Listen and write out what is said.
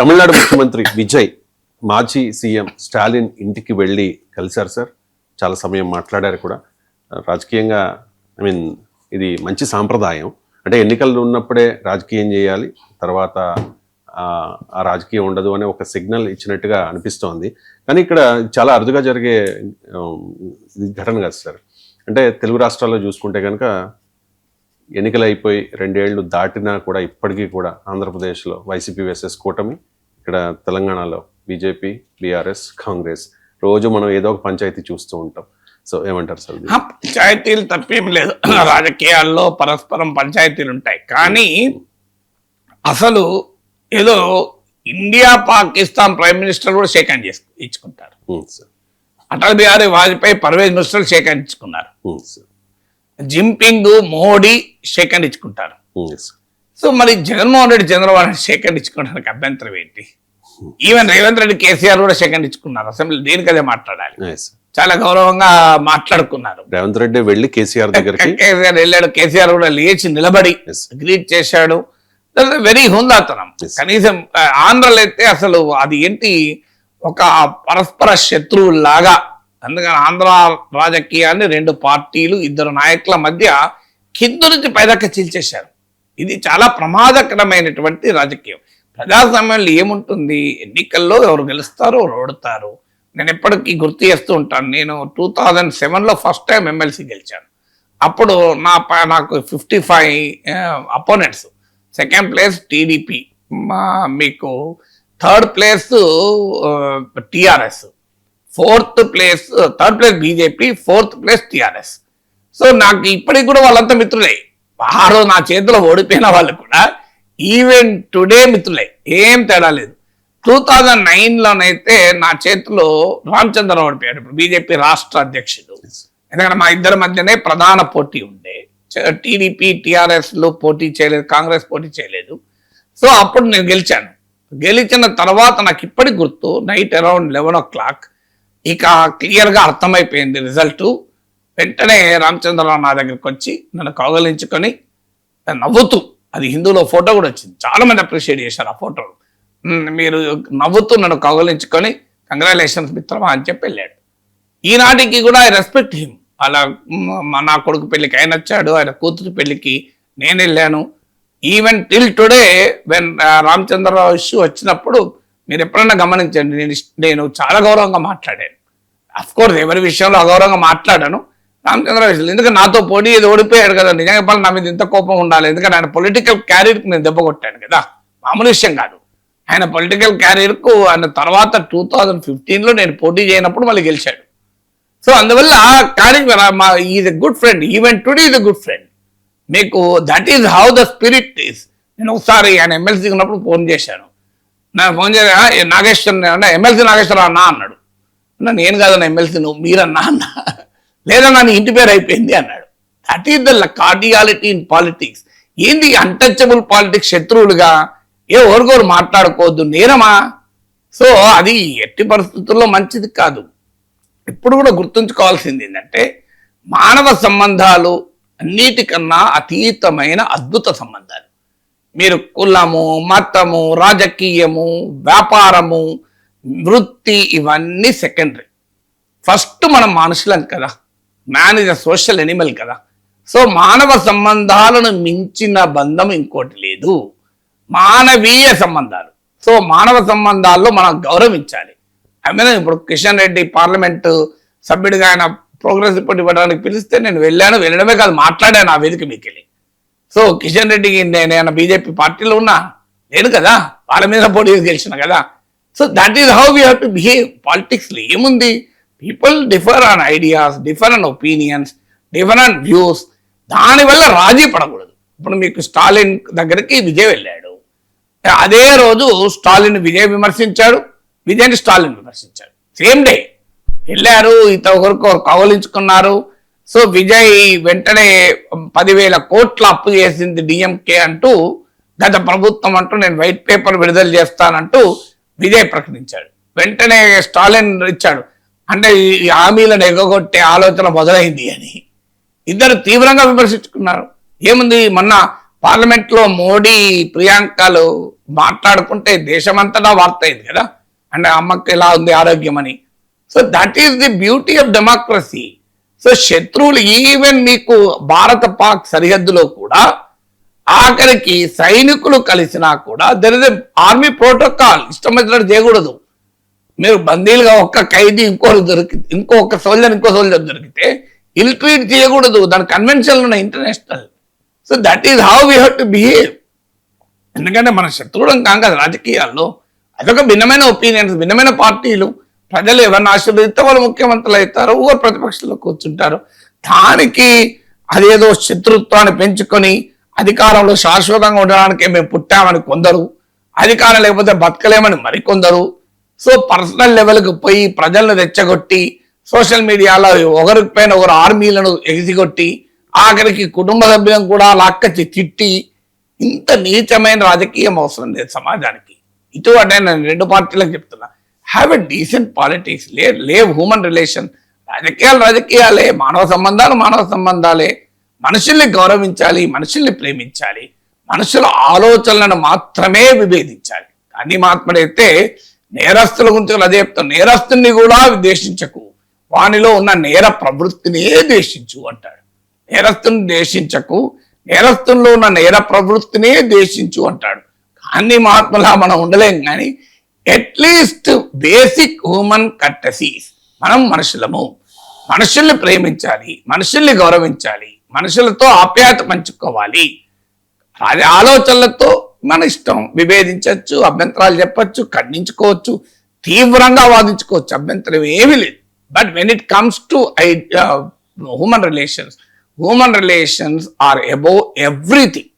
తమిళనాడు ముఖ్యమంత్రి విజయ్ మాజీ సీఎం స్టాలిన్ ఇంటికి వెళ్ళి కలిశారు సార్. చాలా సమయం మాట్లాడారు కూడా. రాజకీయంగా ఇది మంచి సాంప్రదాయం. అంటే ఎన్నికలు ఉన్నప్పుడే రాజకీయం చేయాలి, తర్వాత ఆ రాజకీయం ఉండదు అనే ఒక సిగ్నల్ ఇచ్చినట్టుగా అనిపిస్తోంది. కానీ ఇక్కడ చాలా అరుదుగా జరిగే ఘటన కదా సార్. అంటే తెలుగు రాష్ట్రాల్లో చూసుకుంటే కనుక ఎన్నికలు అయిపోయి 2 ఏళ్ళు దాటినా కూడా ఇప్పటికీ కూడా ఆంధ్రప్రదేశ్లో వైసీపీ వర్సెస్ కూటమి, ఇక్కడ తెలంగాణలో బీజేపీ, బీఆర్ఎస్, కాంగ్రెస్. రోజు మనం ఏదో ఒక పంచాయతీ చూస్తూ ఉంటాం. సో ఏమంటారు సార్? పంచాయతీలు తప్పేం లేదు, రాజకీయాల్లో పరస్పరం పంచాయతీలు ఉంటాయి. కానీ అసలు ఏదో ఇండియా పాకిస్తాన్ ప్రైమ్ మినిస్టర్ కూడా షేక్ హ్యాండ్ ఇచ్చుకుంటారు. Atal Bihari Vajpayee Pervez minister shake hand ఇచ్చుకున్నారు. జింపింగ్ మోడీ షేక్ హ్యాండ్ ఇచ్చుకుంటారు. సో మరి జగన్మోహన్ రెడ్డి చంద్రబాబు నాయుడు షేక్ హ్యాండ్ ఇచ్చుకోవడానికి అభ్యంతరం ఏంటి? ఈవెన్ రేవంత్ రెడ్డి కేసీఆర్ కూడా షేక్ హ్యాండ్ ఇచ్చుకున్నారు. అసెంబ్లీ దేనికి అదే మాట్లాడాలి, చాలా గౌరవంగా మాట్లాడుకున్నారు. రేవంత్ రెడ్డి వెళ్ళి కేసీఆర్ దగ్గరికి వెళ్ళాడు, కేసీఆర్ కూడా లేచి నిలబడి గ్రీట్ చేశాడు. వెరీ హుందాతనం. కనీసం ఆంధ్రలో అయితే అసలు అది ఏంటి, ఒక పరస్పర శత్రువులాగా. అందుకని ఆంధ్ర రాజకీయాన్ని 2 పార్టీలు 2 నాయకుల మధ్య కింద నుంచి పైదాకా చీల్చేశారు. ఇది చాలా ప్రమాదకరమైనటువంటి రాజకీయం. ప్రజాస్వామ్యంలో ఏముంటుంది, ఎన్నికల్లో ఎవరు గెలుస్తారో ఎవరు ఓడతారు. నేను ఎప్పటికీ గుర్తు చేస్తూ ఉంటాను. నేను 2007లో ఫస్ట్ టైం ఎమ్మెల్సీ గెలిచాను. అప్పుడు నాకు 55 అపోనెంట్స్. సెకండ్ ప్లేస్ టీడీపీ, మీకు third place TRS, third place BJP, 4th place TRS. So నాకు ఇప్పటికి కూడా వాళ్ళంతా మిత్రులే. వారు నా చేతిలో ఓడిపోయిన వాళ్ళు కూడా ఈవెన్ టుడే మిత్రులే, ఏం తేడా లేదు. 2009లోనైతే నా చేతిలో రామచంద్రరావు ఓడిపోయాడు, ఇప్పుడు బీజేపీ రాష్ట్ర అధ్యక్షుడు. ఎందుకంటే మా ఇద్దరి మధ్యనే ప్రధాన పోటీ ఉండే. టీడీపీ టీఆర్ఎస్లో పోటీ చేయలేదు, కాంగ్రెస్ పోటీ చేయలేదు. సో అప్పుడు నేను గెలిచాను. గెలిచిన తర్వాత నాకు ఇప్పటికి గుర్తు, నైట్ అరౌండ్ 11 o'clock ఇక క్లియర్గా అర్థమైపోయింది రిజల్ట్. వెంటనే రామచంద్రరావు నా దగ్గరికి వచ్చి నన్ను కౌగలించుకొని నవ్వుతూ, అది హిందూలో ఫోటో కూడా వచ్చింది, చాలా మంది అప్రిషియేట్ చేశారు ఆ ఫోటోలు. మీరు నవ్వుతూ నన్ను కౌగలించుకొని కంగ్రాచులేషన్స్ మిత్రమా అని చెప్పి వెళ్ళాడు. ఈనాటికి కూడా ఐ రెస్పెక్ట్ హిమ్. అలా నా కొడుకు పెళ్లికి ఆయన వచ్చాడు, ఆయన కూతురు పెళ్లికి నేను వెళ్ళాను. Even till today when Ramachandra Rao issue వచ్చినప్పుడు మీరు ఎప్పుడన్నా గమనించండి, నేను చాలా గౌరవంగా మాట్లాడాను. అఫ్కోర్స్ ఎవరి విషయంలో అగౌరవంగా మాట్లాడాను. రామచంద్రరావు విషయంలో ఎందుకంటే నాతో పోటీ ఏది ఓడిపోయాడు కదా, నిజంగా చెప్పాలి నా మీద ఇంత కోపం ఉండాలి. ఎందుకంటే ఆయన పొలిటికల్ క్యారియర్కి నేను దెబ్బ కొట్టాను కదా, మామూలు విషయం కాదు. ఆయన పొలిటికల్ క్యారియర్కు ఆయన తర్వాత 2015లో నేను పోటీ చేయనప్పుడు మళ్ళీ గెలిచాడు. సో అందువల్ల కానీ is a good friend, even today is a good friend. మీకు that is how the spirit is. నేను ఒకసారి ఆయన ఎమ్మెల్సీ ఉన్నప్పుడు ఫోన్ చేశాను. నాకు ఫోన్ చేసి నాగేశ్వర ఎమ్మెల్సీ నాగేశ్వరరావు అన్నా అన్నాడు. నేను కాదన్నా ఎమ్మెల్సీ, నువ్వు మీరన్నా అన్నా. లేదన్నా నీ ఇంటి పేరు అయిపోయింది అన్నాడు. That is the cordiality in politics. ఏంది అన్టచబుల్ పాలిటిక్స్, శత్రువులుగా ఎవరికొరు మాట్లాడుకోవద్దు, నేరమా? సో అది ఎట్టి పరిస్థితుల్లో మంచిది కాదు. ఇప్పుడు కూడా గుర్తుంచుకోవాల్సింది ఏంటంటే మానవ సంబంధాలు అన్నిటికన్నా అతీతమైన అద్భుత సంబంధాలు. మీరు కులము, మతము, రాజకీయము, వ్యాపారము, వృత్తి ఇవన్నీ సెకండరీ. ఫస్ట్ మనం మనుషులం కదా, man is a social Animal కదా. సో మానవ సంబంధాలను మించిన బంధం ఇంకోటి లేదు, మానవీయ సంబంధాలు. సో మానవ సంబంధాల్లో మనం గౌరవించాలి. ఇప్పుడు కిషన్ రెడ్డి పార్లమెంటు సభ్యుడిగా ఆయన ప్రోగ్రెస్ రిపోర్ట్ ఇవ్వడానికి పిలిస్తే నేను వెళ్ళడమే కాదు, మాట్లాడాను ఆ వేదిక మీకు వెళ్ళి. సో కిషన్ రెడ్డికి నేను బీజేపీ పార్టీలో ఉన్నా లేను కదా, వాళ్ళ మీద పోటీ గెలిచిన కదా. So that is how we have to behave. పాలిటిక్స్లో ఏముంది, people differ on ideas, differ on opinions, differ on views. దానివల్ల రాజీ పడకూడదు. ఇప్పుడు మీకు స్టాలిన్ దగ్గరికి విజయ్ వెళ్ళాడు, అదే రోజు స్టాలిన్ విజయ్ విమర్శించాడు, విజయ్ని స్టాలిన్ విమర్శించాడు. సేమ్ డే వెళ్ళారు, ఒకరికి కౌలించుకున్నారు. సో విజయ్ వెంటనే 10,000 కోట్ల అప్పు చేసింది డిఎంకే అంటూ, గత ప్రభుత్వం అంటూ నేను వైట్ పేపర్ విడుదల చేస్తానంటూ విజయ్ ప్రకటించాడు. వెంటనే స్టాలిన్ ఇచ్చాడు, అంటే ఈ హామీలను ఎగగొట్టే ఆలోచన మొదలైంది అని. ఇద్దరు తీవ్రంగా విమర్శించుకున్నారు. ఏముంది, మొన్న పార్లమెంట్ లో మోడీ ప్రియాంకలు మాట్లాడుకుంటే దేశమంతటా వార్త అయింది కదా, అంటే అమ్మకి ఎలా ఉంది ఆరోగ్యం అని. So that is the beauty of democracy. So శత్రువులు ఈవెన్ మీకు భారత పాక్ సరిహద్దులో కూడా ఆఖరికి సైనికులు కలిసినా కూడా దెర్ ఇస్ ఆర్మీ ప్రోటోకాల్, ఇష్టం వచ్చినట్టు చేయకూడదు. మీరు బందీలుగా ఒక్క ఖైదీ ఇంకొక సోల్జర్ దొరికితే ఇల్ ట్రీట్ చేయకూడదు. దాని కన్వెన్షన్లు ఉన్నాయి international. So that is how we have to behave. ఎందుకంటే మన శత్రువులం కాక రాజకీయాల్లో అదొక భిన్నమైన ఒపీనియన్స్, భిన్నమైన పార్టీలు, ప్రజలు ఎవరిని ఆశీర్వదిస్తే వాళ్ళు ముఖ్యమంత్రులు అవుతారు, ఊరు ప్రతిపక్షంలో కూర్చుంటారు. దానికి అదేదో శత్రుత్వాన్ని పెంచుకొని అధికారంలో శాశ్వతంగా ఉండడానికే మేము పుట్టామని కొందరు, అధికారం లేకపోతే బతకలేమని మరికొందరు. సో పర్సనల్ లెవెల్కి పోయి ప్రజలను రెచ్చగొట్టి సోషల్ మీడియాలో ఒకరికి పైన ఒకరు ఆర్మీలను ఎగిసిగొట్టి ఆఖరికి కుటుంబ సభ్యులను కూడా లాక్కచ్చి తిట్టి, ఇంత నీచమైన రాజకీయం అవసరం లేదు సమాజానికి. ఇటువంటి నేను రెండు పార్టీలకు చెప్తున్నా, హ్యావ్ ఎ డీసెంట్ పాలిటిక్స్, లేవ్ హ్యూమన్ రిలేషన్. రాజకీయాలే, మానవ సంబంధాలే. మనుషుల్ని గౌరవించాలి, మనుషుల్ని ప్రేమించాలి, మనుషుల ఆలోచనలను మాత్రమే విభేదించాలి. కానీ మహాత్ముడైతే నేరస్తుల గురించి అదే చెప్తాను, నేరస్తుని కూడా ద్వేషించకు, వానిలో ఉన్న నేర ప్రవృత్తినే ద్వేషించు అంటాడు. నేరస్తుని ద్వేషించకు, నేరస్తుల్లో ఉన్న నేర ప్రవృత్తినే ద్వేషించు అంటాడు. కానీ మహాత్ములా మనం ఉండలేం. కానీ అట్లీస్ట్ బేసిక్ హ్యూమన్ కర్టసీస్, మనం మనుషులము, మనుషుల్ని ప్రేమించాలి, మనుషుల్ని గౌరవించాలి, మనుషులతో ఆప్యాయత పంచుకోవాలి. ఆలోచనలతో మన ఇష్టం, విభేదించవచ్చు, అభ్యంతరాలు చెప్పచ్చు, ఖండించుకోవచ్చు, తీవ్రంగా వాదించుకోవచ్చు, అభ్యంతరం ఏమీ లేదు. But when it comes to human relations are above everything.